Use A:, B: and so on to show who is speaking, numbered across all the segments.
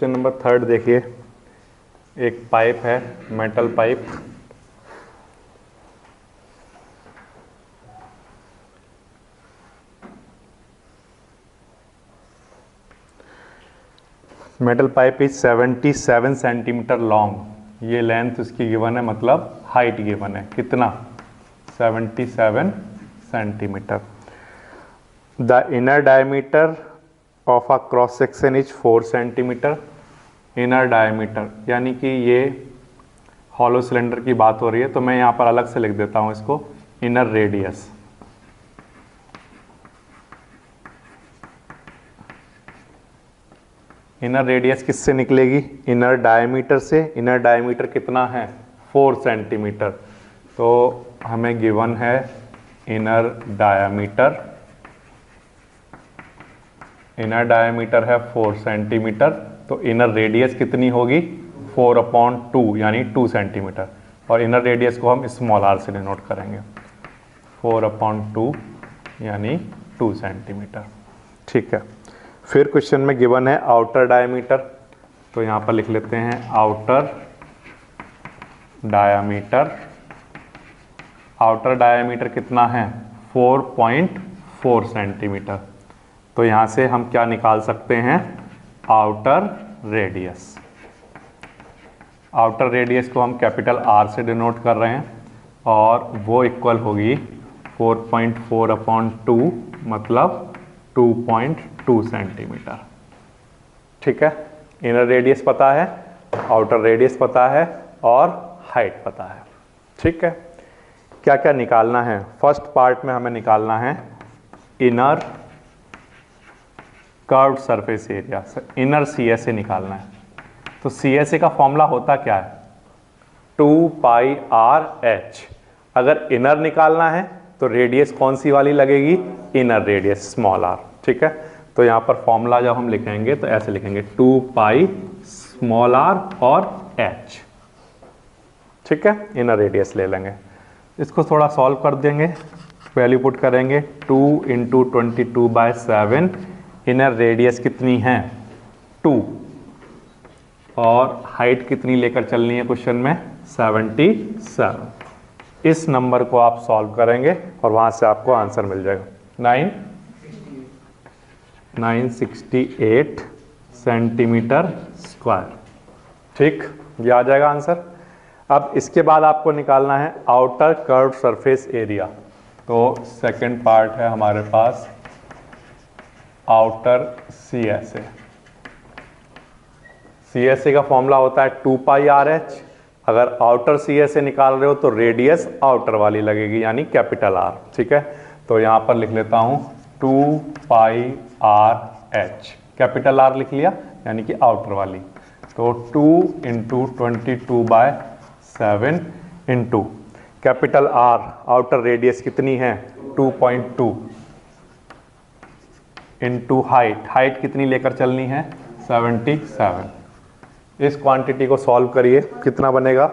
A: Question number 3 देखिए। एक pipe है, metal pipe. Metal pipe is 77 centimetre long. ये लेंथ उसकी गिवन है, मतलब हाइट गिवन है कितना, 77 centimetre. The inner diameter of a cross section is 4 centimetre. Inner diameter यानी कि ये हॉलो सिलेंडर की बात हो रही है, तो मैं यहाँ पर अलग से लिख देता हूँ इसको, इनर रेडियस। इनर रेडियस किससे निकलेगी, इनर डायमीटर से। इनर डायमीटर कितना है, 4 सेंटीमीटर। तो हमें गिवन है इनर डायमीटर। इनर डायमीटर है 4 सेंटीमीटर, तो इनर रेडियस कितनी होगी, 4/2 यानी 2 सेंटीमीटर। और इनर रेडियस को हम स्मॉल आर से डिनोट करेंगे, 4/2 यानी 2 सेंटीमीटर। ठीक है। फिर क्वेश्चन में गिवन है आउटर डायमीटर, तो यहाँ पर लिख लेते हैं आउटर डायमीटर। आउटर डायमीटर कितना है, 4.4 सेंटीमीटर। तो यहाँ से हम क्या निकाल सकते हैं, आउटर रेडियस। आउटर रेडियस को हम कैपिटल आर से डिनोट कर रहे हैं, और वो इक्वल होगी 4.4/2 मतलब 2.2 सेंटीमीटर। ठीक है। इनर रेडियस पता है, आउटर रेडियस पता है, और हाइट पता है। ठीक है। क्या क्या निकालना है, फर्स्ट पार्ट में हमें निकालना है inner curved surface area. Inner CSA निकालना है। तो CSA का फॉर्मूला होता क्या है, 2πRh। अगर इनर निकालना है तो रेडियस कौन सी वाली लगेगी, इनर रेडियस स्मॉल r। ठीक है। तो यहाँ पर फॉर्मूला जब हम लिखेंगे तो ऐसे लिखेंगे 2π स्मॉल r और h। ठीक है। इनर रेडियस ले लेंगे, इसको थोड़ा सॉल्व कर देंगे, वैल्यू पुट करेंगे 2 × 22/7। इनर रेडियस कितनी है, 2, और हाइट कितनी लेकर चलनी है क्वेश्चन में, 77। इस नंबर को आप सॉल्व करेंगे और वहां से आपको आंसर मिल जाएगा 968 सेंटीमीटर स्क्वायर। ठीक, ये आ जाएगा आंसर। अब इसके बाद आपको निकालना है आउटर कर्व्ड सरफेस एरिया। तो सेकंड पार्ट है हमारे पास आउटर CSA। CSA का फॉर्मूला होता है 2πRh। अगर आउटर CSA निकाल रहे हो तो रेडियस आउटर वाली लगेगी, यानी कैपिटल R। ठीक है। तो यहाँ पर लिख लेता हूँ 2πRh, कैपिटल R लिख लिया, यानी कि आउटर वाली। तो 2 × 22/7 into capital R, outer radius कितनी है 2.2, इंटू हाइट कितनी लेकर चलनी है 77। इस क्वांटिटी को सॉल्व करिए, कितना बनेगा,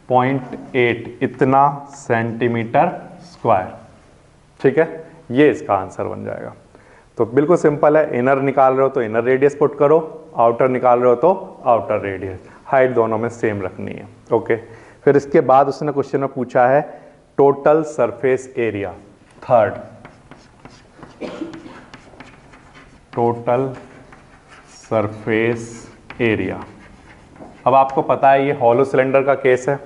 A: 0.8 इतना सेंटीमीटर स्क्वायर। ठीक है। ये इसका आंसर बन जाएगा। तो बिल्कुल सिंपल है, इनर निकाल रहे हो तो इनर रेडियस पुट करो, आउटर निकाल रहे हो तो आउटर रेडियस। हाइट दोनों में सेम रखनी है। ओके। फिर इसके बाद उसने क्वेश्चन में पूछा है total surface area. Third, total surface area. अब आपको पता है ये हॉलो सिलेंडर का केस है,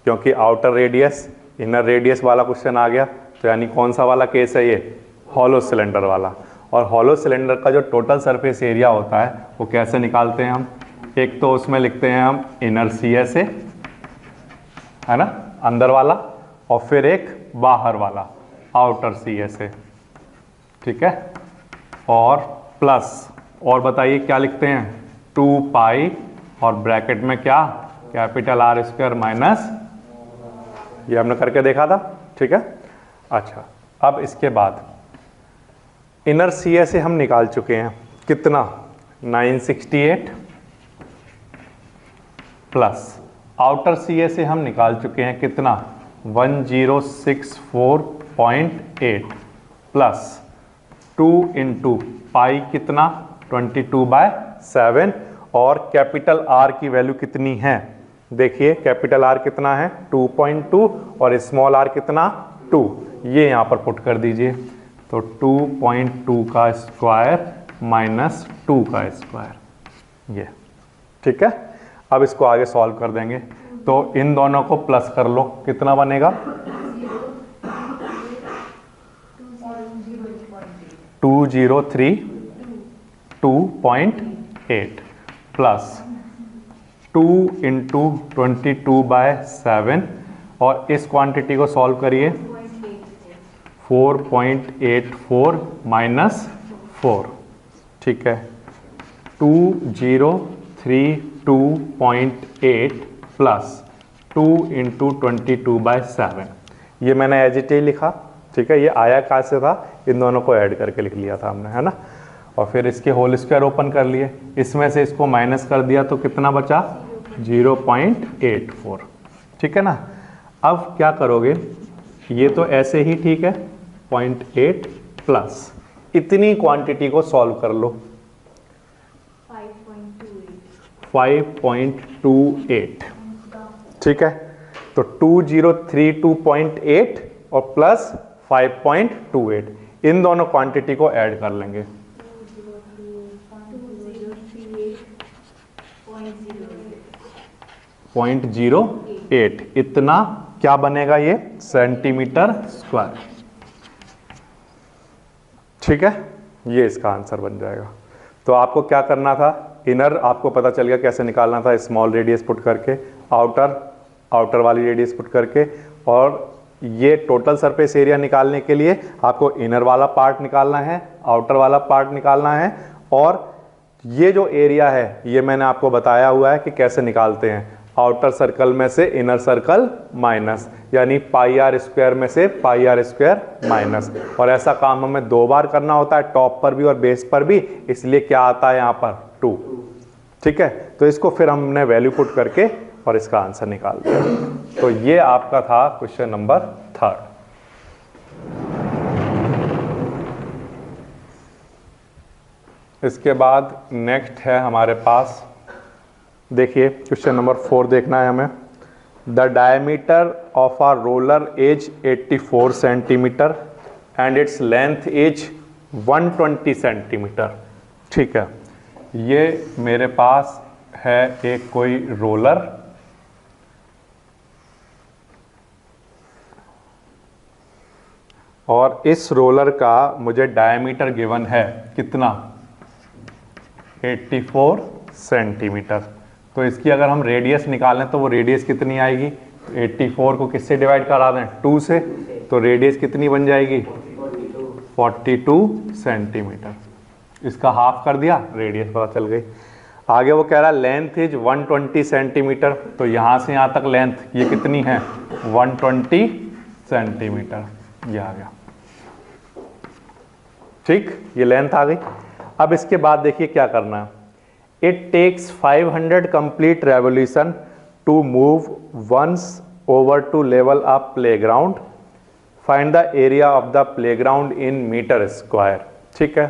A: क्योंकि आउटर रेडियस इनर रेडियस वाला क्वेश्चन आ गया, तो यानी कौन सा वाला केस है ये, हॉलो सिलेंडर वाला। और हॉलो सिलेंडर का जो टोटल सरफेस एरिया होता है वो कैसे निकालते हैं हम, एक तो उसमें लिखते हैं हम इनर CSA, है ना, अंदर वाला, और फिर एक बाहर वाला आउटर CSA। ठीक है। और प्लस, और बताइए क्या लिखते हैं, 2π और ब्रैकेट में क्या, कैपिटल R² माइनस, ये हमने करके देखा था। ठीक है। अच्छा, अब इसके बाद इनर CSA हम निकाल चुके हैं, कितना, 968, प्लस आउटर CSA हम निकाल चुके हैं, कितना, 1064.8, प्लस 2 इंटू पाई कितना 22/7 और कैपिटल आर की वैल्यू कितनी है, देखिए कैपिटल आर कितना है 2.2 और स्मॉल आर कितना 2, ये यहाँ पर पुट कर दीजिए। तो 2.2 का स्क्वायर माइनस 2 का स्क्वायर, ये ठीक है। अब इसको आगे सॉल्व कर देंगे, तो इन दोनों को प्लस कर लो, कितना बनेगा 203.2.8 प्लस 2 इंटू 22/7 और इस क्वांटिटी को सॉल्व करिए 4.84 माइनस 4, ठीक है 2032.8 प्लस 2 इंटू 22/7, ये मैंने एज इट इज लिखा, ठीक है। ये आया कहाँ से था, इन दोनों को ऐड करके लिख लिया था हमने, है ना। और फिर इसके होल स्क्वायर ओपन कर लिए, इसमें से इसको माइनस कर दिया तो कितना बचा 0.84, ठीक है ना। अब क्या करोगे, ये तो ऐसे ही ठीक है 0.8 प्लस इतनी क्वांटिटी को सॉल्व कर लो 5.28, ठीक है। तो 2032.8 और प्लस 5.28, इन दोनों क्वांटिटी को ऐड कर लेंगे 0.08, इतना क्या बनेगा ये सेंटीमीटर स्क्वायर, ठीक है। ये इसका आंसर बन जाएगा। तो आपको क्या करना था, इनर आपको पता चल गया कैसे निकालना था, स्मॉल रेडियस पुट करके, आउटर वाली रेडियस पुट करके, और ये टोटल सरफेस एरिया निकालने के लिए आपको इनर वाला पार्ट निकालना है, आउटर वाला पार्ट निकालना है, और ये जो एरिया है ये मैंने आपको बताया हुआ है कि कैसे निकालते हैं, आउटर सर्कल में से इनर सर्कल माइनस, यानी पाई आर स्क्वायर में से पाई आर स्क्वायर माइनस, और ऐसा काम हमें 2 बार करना होता है, टॉप पर भी और बेस पर भी, इसलिए क्या आता है यहाँ पर 2, ठीक है। तो इसको फिर हमने वैल्यू पुट करके और इसका आंसर निकाल दिया। तो ये आपका था क्वेश्चन नंबर 3। इसके बाद नेक्स्ट है हमारे पास, देखिए क्वेश्चन नंबर 4 देखना है हमें। The diameter of a roller is 84 centimetre and its length is 120 centimetre, ठीक है। ये मेरे पास है एक कोई रोलर, और इस रोलर का मुझे डायमीटर गिवन है कितना 84 सेंटीमीटर। तो इसकी अगर हम रेडियस निकालें तो वो रेडियस कितनी आएगी, 84 को किससे डिवाइड करा दें 2 से, तो रेडियस कितनी बन जाएगी 42 सेंटीमीटर। इसका हाफ कर दिया, रेडियस पता चल गई। आगे वो कह रहा है लेंथ इज 120 सेंटीमीटर, तो यहाँ से यहाँ तक लेंथ ये कितनी है 120 सेंटीमीटर, ये आ गया, ठीक, ये लेंथ आ गई। अब इसके बाद देखिए क्या करना है, it takes 500 complete revolution to move once over to level a playground, find the area of the playground in metre square, ठीक है।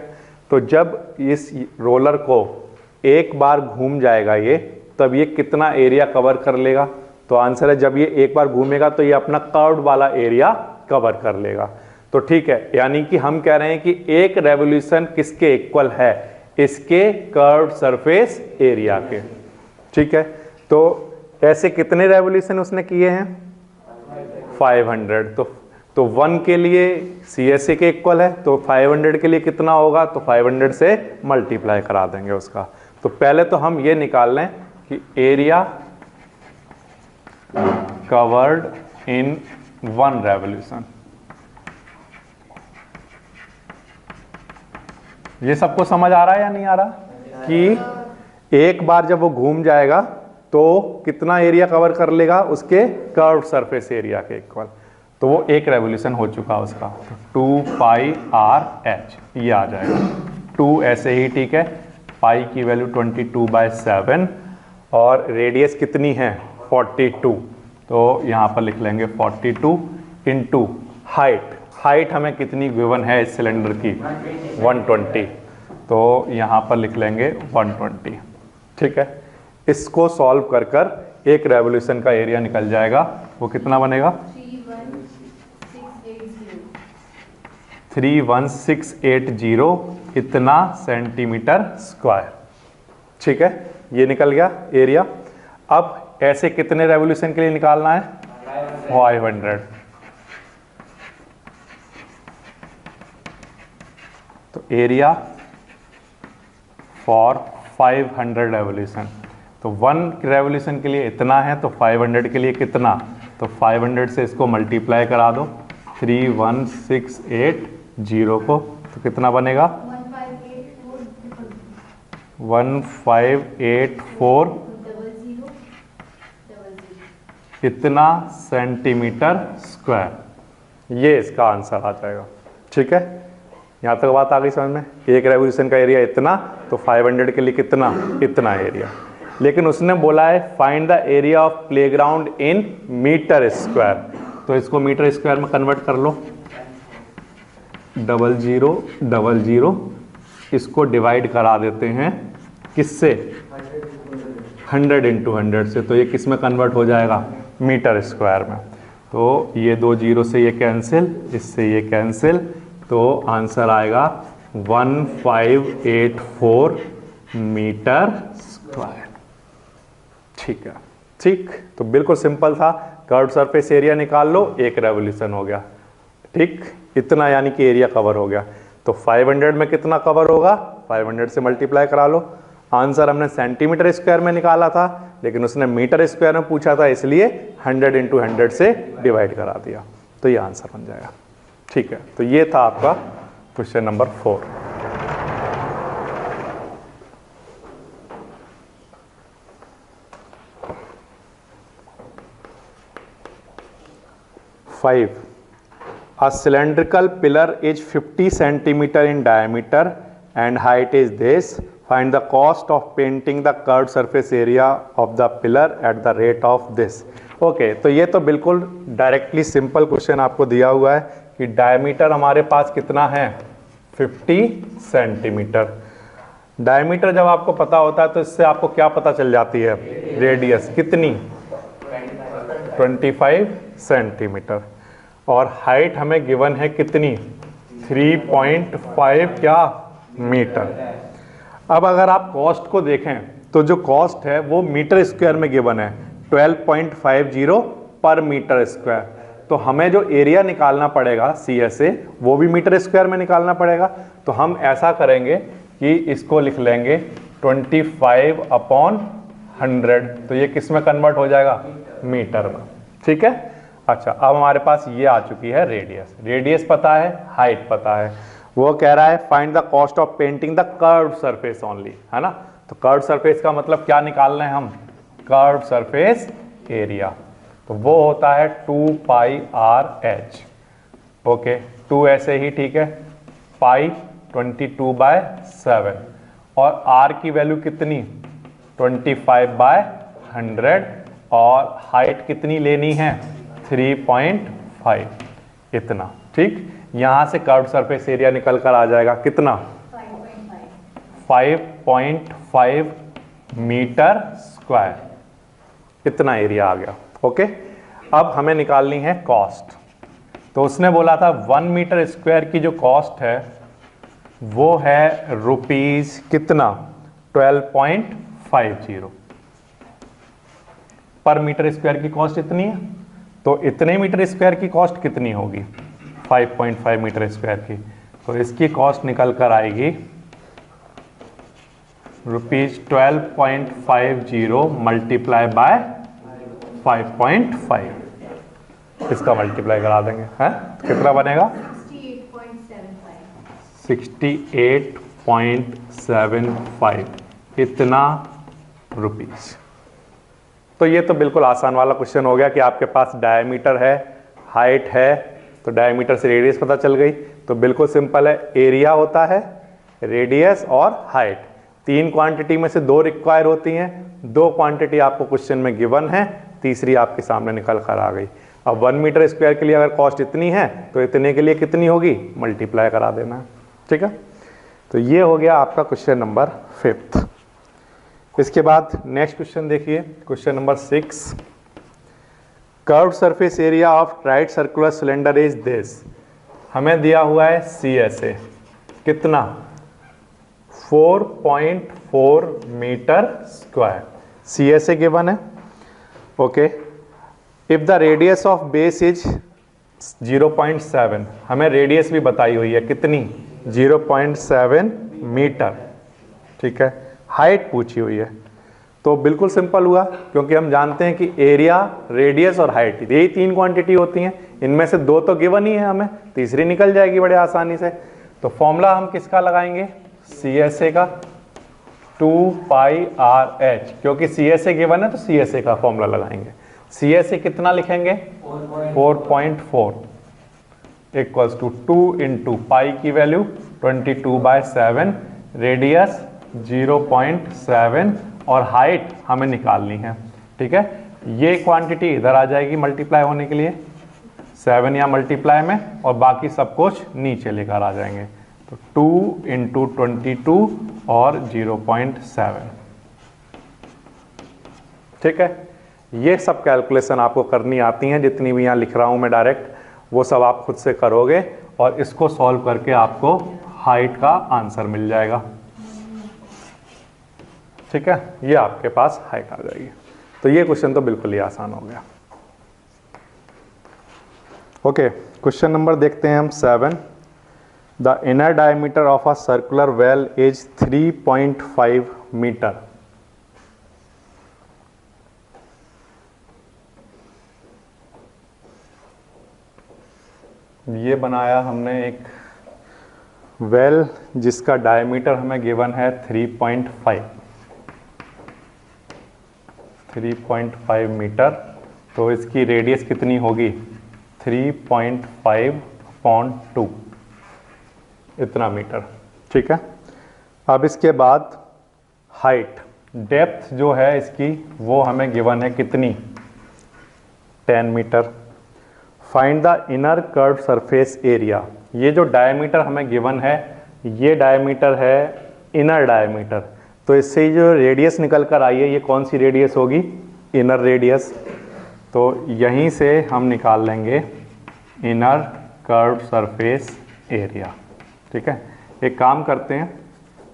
A: तो जब इस रोलर को एक बार घूम जाएगा ये, तब ये कितना एरिया कवर कर लेगा, तो आंसर है जब ये एक बार घूमेगा तो ये अपना कर्व्ड वाला एरिया कवर कर लेगा। तो ठीक है, यानी कि हम कह रहे हैं कि एक रेवोल्यूशन किसके इक्वल है, इसके कर्व्ड सरफेस एरिया के, ठीक है। तो ऐसे कितने रेवोल्यूशन उसने किए हैं 500, तो 1 के लिए CSA के इक्वल है, तो 500 के लिए कितना होगा, तो 500 से मल्टीप्लाई करा देंगे उसका। तो पहले तो हम ये निकाल लें कि एरिया कवर्ड इन 1 रेवोल्यूशन, ये सबको समझ आ रहा है या नहीं आ रहा, कि एक बार जब वो घूम जाएगा तो कितना एरिया कवर कर लेगा, उसके कर्व्ड सरफेस एरिया के इक्वल। तो वो एक रेवोल्यूशन हो चुका उसका, तो 2πRh ये आ जाएगा। 2 ऐसे ही ठीक है, पाई की वैल्यू 22/7 और रेडियस कितनी है 42, तो यहाँ पर लिख लेंगे 42 इंटू हाइट, हाइट हमें कितनी गिवन है इस सिलेंडर की, 120, तो यहाँ पर लिख लेंगे 120। ठीक है, इसको सॉल्व कर कर एक रेवोल्यूशन का एरिया निकल जाएगा, वो कितना बनेगा 31680 इतना सेंटीमीटर स्क्वायर। ठीक है, ये निकल गया एरिया। अब ऐसे कितने रेवोल्यूशन के लिए निकालना है, 500। तो एरिया फॉर 500 रेवोल्यूशन, तो 1 रेवोल्यूशन के लिए इतना है, तो 500 के लिए कितना, तो 500 से इसको मल्टीप्लाई करा दो 31680 को, तो कितना बनेगा 1584 इतना सेंटीमीटर स्क्वायर। ये इसका आंसर आ जाएगा। ठीक है, यहाँ तक बात आ गई समझ में। एक रेवोल्यूशन का एरिया इतना, तो 500 के लिए कितना, इतना एरिया। लेकिन उसने बोला है find the area of playground in metre square, तो इसको मीटर स्क्वायर में कन्वर्ट कर लो। 0000 इसको डिवाइड करा देते हैं किससे, 100 × 100 से, तो ये किस में कन्वर्ट हो जाएगा, मीटर स्क्वायर में। तो ये 2 0 से ये कैंसिल, इससे ये कैंसिल, तो आंसर आएगा 1584 मीटर स्क्वायर। ठीक है, ठीक, तो बिल्कुल सिंपल था। कर्व्ड सरफेस एरिया निकाल लो, एक रेवोल्यूशन हो गया। ठीक, इतना यानी कि एरिया कवर हो गया। तो 500 में कितना कवर होगा, 500 से मल्टीप्लाई करा लो। आंसर हमने सेंटीमीटर स्क्वायर में निकाला था, लेकिन उसने मीटर स्क्वायर में पूछा था, इसलिए 100 × 100 से डिवाइड करा दिया, तो ये आंसर बन जाएगा। ठीक है, तो ये था आपका question number 4। A cylindrical pillar is 50 centimeter in diameter and height is this. Find the cost of painting the curved surface area of the pillar at the rate of this. Okay, तो ये तो बिल्कुल directly simple question आपको दिया हुआ है कि diameter हमारे पास कितना है, 50 सेंटीमीटर। डायमीटर जब आपको पता होता है तो इससे आपको क्या पता चल जाती है, रेडियस कितनी, 25 सेंटीमीटर। और हाइट हमें गिवन है कितनी, 3.5 क्या मीटर। अब अगर आप कॉस्ट को देखें तो जो कॉस्ट है वो मीटर स्क्वायर में गिवन है, 12.50 पर मीटर स्क्वायर। तो हमें जो एरिया निकालना पड़ेगा CSA वो भी मीटर स्क्वायर में निकालना पड़ेगा। तो हम ऐसा करेंगे कि इसको लिख लेंगे 25/100, तो ये किस में कन्वर्ट हो जाएगा, मीटर में। ठीक है, अच्छा, अब हमारे पास ये आ चुकी है रेडियस। रेडियस पता है, हाइट पता है। वो कह रहा है find the cost of painting the curved surface only, है ना। तो कर्व्ड सरफेस का मतलब क्या निकालना है हम, कर्व्ड सरफेस एरिया। तो वो होता है 2πRh। ओके, 2 ऐसे ही ठीक है, पाई 22/7 और r की वैल्यू कितनी, 25/100 और हाइट कितनी लेनी है, 3.5 इतना। ठीक, यहां से कर्व्ड सरफेस एरिया निकल कर आ जाएगा कितना, 5.5 मीटर स्क्वायर, इतना एरिया आ गया। ओके, अब हमें निकालनी है कॉस्ट। तो उसने बोला था 1 मीटर स्क्वायर की जो कॉस्ट है वो है रुपीज कितना, 12.50 पर मीटर स्क्वायर की कॉस्ट इतनी है। तो इतने मीटर स्क्वायर की कॉस्ट कितनी होगी, 5.5 मीटर स्क्वायर की। तो इसकी कॉस्ट निकल कर आएगी रुपीज 12.50 मल्टीप्लाई बाय 5.5, इसका मल्टीप्लाई करा देंगे, हैं कितना बनेगा, 68.75 इतना रुपीज। तो ये तो बिल्कुल आसान वाला क्वेश्चन हो गया कि आपके पास डायमीटर है, हाइट है, तो डायमीटर से रेडियस पता चल गई। तो बिल्कुल सिंपल है, एरिया होता है, रेडियस और हाइट, 3 क्वांटिटी में से 2 रिक्वायर होती हैं। 2 क्वांटिटी आपको क्वेश्चन में गिवन है, तीसरी आपके सामने निकल कर आ गई। अब 1 मीटर स्क्वायर के लिए अगर कॉस्ट इतनी है तो इतने के लिए कितनी होगी, मल्टीप्लाई करा देना है। ठीक है, तो ये हो गया आपका क्वेश्चन नंबर 5। इसके बाद नेक्स्ट क्वेश्चन देखिए, question number 6। Curved surface area of right circular cylinder is this. हमें दिया हुआ है CSA कितना, 4.4 मीटर स्क्वायर CSA गिवन है। Okay, if the radius of base is 0.7, हमें रेडियस भी बताई हुई है कितनी, 0.7 मीटर। ठीक है, हाइट पूछी हुई है, तो बिल्कुल सिंपल हुआ, क्योंकि हम जानते हैं कि एरिया, रेडियस और हाइट यही 3 क्वांटिटी होती हैं, इनमें से 2 तो गिवन ही है, हमें तीसरी निकल जाएगी बड़े आसानी से। तो फॉर्मूला हम किसका लगाएंगे, CSA का, 2πRh, क्योंकि CSA गिवन है तो CSA का फॉर्मूला लगाएंगे। CSA कितना लिखेंगे, 4.4 इक्वल्स टू 2 इंटू पाई की वैल्यू 22/7, रेडियस 0.7 और हाइट हमें निकालनी है। ठीक है, ये क्वांटिटी इधर आ जाएगी मल्टीप्लाई होने के लिए 7 या मल्टीप्लाई में, और बाकी सब कुछ नीचे लेकर आ जाएंगे। तो 2 इंटू 22 और 0.7। ठीक है, ये सब कैलकुलेशन आपको करनी आती हैं, जितनी भी यहाँ लिख रहा हूँ मैं डायरेक्ट, वो सब आप खुद से करोगे और इसको सॉल्व करके आपको हाइट का आंसर मिल जाएगा। ठीक है, ये आपके पास हाइट आ जाएगी। तो ये क्वेश्चन तो बिल्कुल ही आसान हो गया। ओके, क्वेश्चन नंबर देखते हैं हम 7। The inner diameter of a circular well is 3.5 metre. ये बनाया हमने एक वेल जिसका डायमीटर हमें गिवन है 3.5 मीटर। तो इसकी रेडियस कितनी होगी, 3.5/2, इतना मीटर। ठीक है, अब इसके बाद हाइट, डेप्थ जो है इसकी वो हमें गिवन है कितनी, 10 metre. Find the inner curve surface area. ये जो डायमीटर हमें गिवन है, ये डायमीटर है इनर डायमीटर, तो इससे जो रेडियस निकल कर आई है, ये कौन सी रेडियस होगी, इनर रेडियस। तो यहीं से हम निकाल लेंगे इनर कर्व सरफेस एरिया। ठीक है, एक काम करते हैं,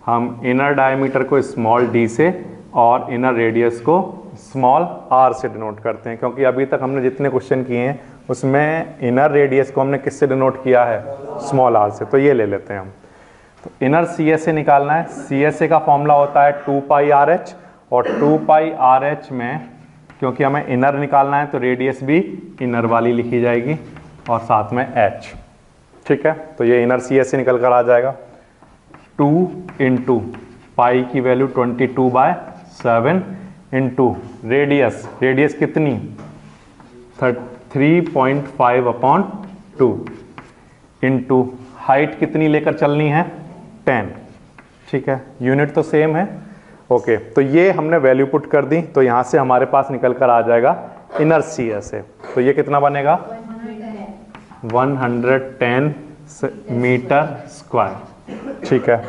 A: हम इनर डायमीटर को स्मॉल d से और इनर रेडियस को स्मॉल r से डिनोट करते हैं, क्योंकि अभी तक हमने जितने क्वेश्चन किए हैं उसमें इनर रेडियस को हमने किससे डिनोट किया है, स्मॉल r से। तो ये ले लेते हैं हम। तो इनर CSA निकालना है। CSA का फॉर्मूला होता है 2πRh, और 2πRh में क्योंकि हमें इनर निकालना है तो रेडियस भी इनर वाली लिखी जाएगी और साथ में h। ठीक है, तो ये इनर CSA निकल कर आ जाएगा 2 इंटू पाई की वैल्यू 22/7 इंटू रेडियस कितनी 3.5/2 इंटू हाइट कितनी लेकर चलनी है 10। ठीक है, यूनिट तो सेम है। ओके, तो ये हमने वैल्यू पुट कर दी, तो यहाँ से हमारे पास निकल कर आ जाएगा इनर CSA। तो ये कितना बनेगा 110 मीटर स्क्वायर। ठीक है,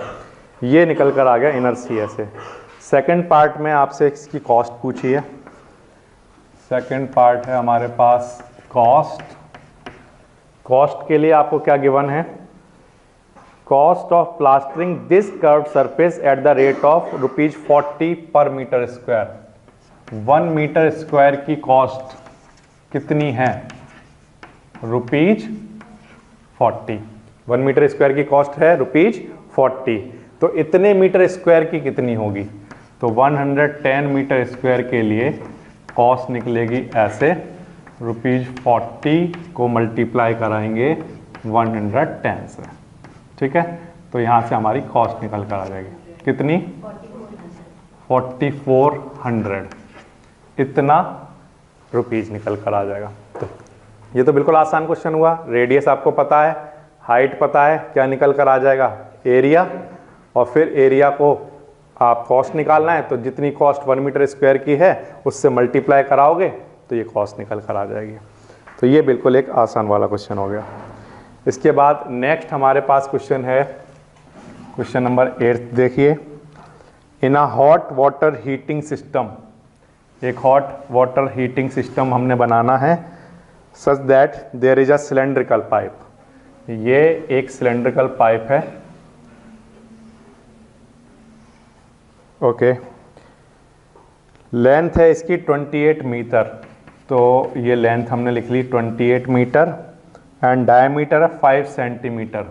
A: ये निकल कर आ गया इनर CSA। सेकंड पार्ट में आपसे इसकी कॉस्ट पूछी है। सेकंड पार्ट है हमारे पास कॉस्ट। कॉस्ट के लिए आपको क्या गिवन है, cost of plastering this curve surface at the rate of ₹40 पर मीटर स्क्वायर। 1 मीटर स्क्वायर की कॉस्ट कितनी है, ₹40। 1 मीटर स्क्वायर की कॉस्ट है ₹40। तो इतने मीटर स्क्वायर की कितनी होगी, तो 110 मीटर स्क्वायर के लिए कॉस्ट निकलेगी ऐसे, ₹40 को मल्टीप्लाई कराएंगे 110 से। ठीक है, तो यहाँ से हमारी कॉस्ट निकल कर आ जाएगी कितनी 4400, इतना रुपीज़ निकल कर आ जाएगा। तो ये तो बिल्कुल आसान क्वेश्चन हुआ। रेडियस आपको पता है, हाइट पता है, क्या निकल कर आ जाएगा एरिया, और फिर एरिया को आप कॉस्ट निकालना है, तो जितनी कॉस्ट 1 मीटर स्क्वायर की है उससे मल्टीप्लाई कराओगे तो ये कॉस्ट निकल कर आ जाएगी। तो ये बिल्कुल एक आसान वाला क्वेश्चन हो गया। इसके बाद नेक्स्ट हमारे पास क्वेश्चन है क्वेश्चन नंबर 8। देखिए, in a hot water heating system, एक हॉट वाटर हीटिंग सिस्टम हमने बनाना है such that there is a cylindrical pipe. ये एक सिलेंड्रिकल पाइप है, ओके। लेंथ है इसकी 28 मीटर, तो ये लेंथ हमने लिख ली 28 मीटर एंड डायमीटर है 5 सेंटीमीटर,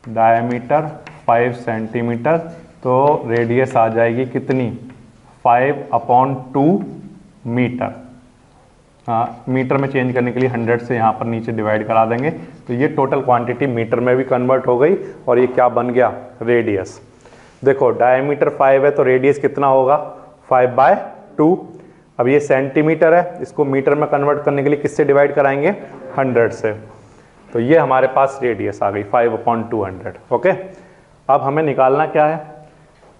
A: डायमीटर 5 सेंटीमीटर, तो रेडियस आ जाएगी कितनी 5/2 मीटर। हाँ, मीटर में चेंज करने के लिए 100 से यहाँ पर नीचे डिवाइड करा देंगे, तो ये टोटल क्वांटिटी मीटर में भी कन्वर्ट हो गई और ये क्या बन गया रेडियस। देखो डायमीटर 5 है तो रेडियस कितना होगा 5/2। अब ये सेंटीमीटर है, इसको मीटर में कन्वर्ट करने के लिए किससे डिवाइड कराएंगे 100 से, तो ये हमारे पास रेडियस आ गई 5/200। ओके, अब हमें निकालना क्या है,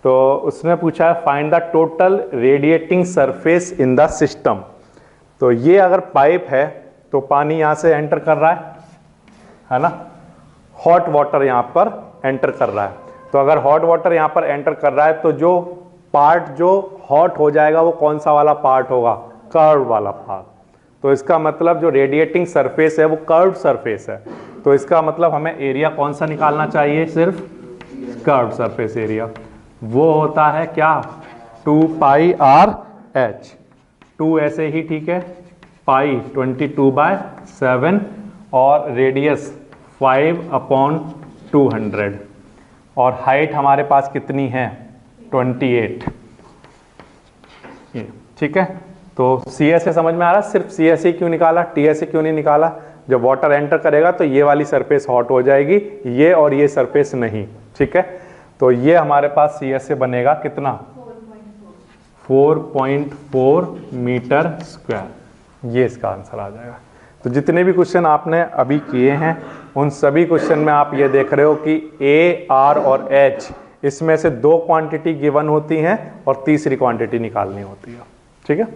A: तो उसने पूछा है find the total radiating surface in the system. तो ये अगर पाइप है तो पानी यहाँ से एंटर कर रहा है ना, हॉट वाटर यहाँ पर एंटर कर रहा है। तो अगर हॉट वाटर यहाँ पर एंटर कर रहा है तो जो पार्ट जो हॉट हो जाएगा वो कौन सा वाला पार्ट होगा, कर्व वाला पार्ट। तो इसका मतलब जो रेडिएटिंग सरफेस है वो कर्व सरफेस है, तो इसका मतलब हमें एरिया कौन सा निकालना चाहिए, सिर्फ कर्व सरफेस एरिया। वो होता है क्या 2πr/h, 2 ऐसे ही ठीक है, पाई 22/7 और रेडियस 5/200 और हाइट हमारे पास कितनी है 28। ठीक है, तो सी एस से समझ में आ रहा है, सिर्फ सी एस ही क्यों निकाला, टी एस क्यों नहीं निकाला। जब वाटर एंटर करेगा तो ये वाली सरफेस हॉट हो जाएगी, ये और ये सरफेस नहीं। ठीक है, तो ये हमारे पास सी एस से बनेगा कितना 4.4 मीटर स्क्वायर, ये इसका आंसर आ जाएगा। तो जितने भी क्वेश्चन आपने अभी किए हैं उन सभी क्वेश्चन में आप ये देख रहे हो कि ए, आर और एच इसमें से 2 क्वांटिटी गिवन होती हैं और तीसरी क्वांटिटी निकालनी होती है। ठीक है।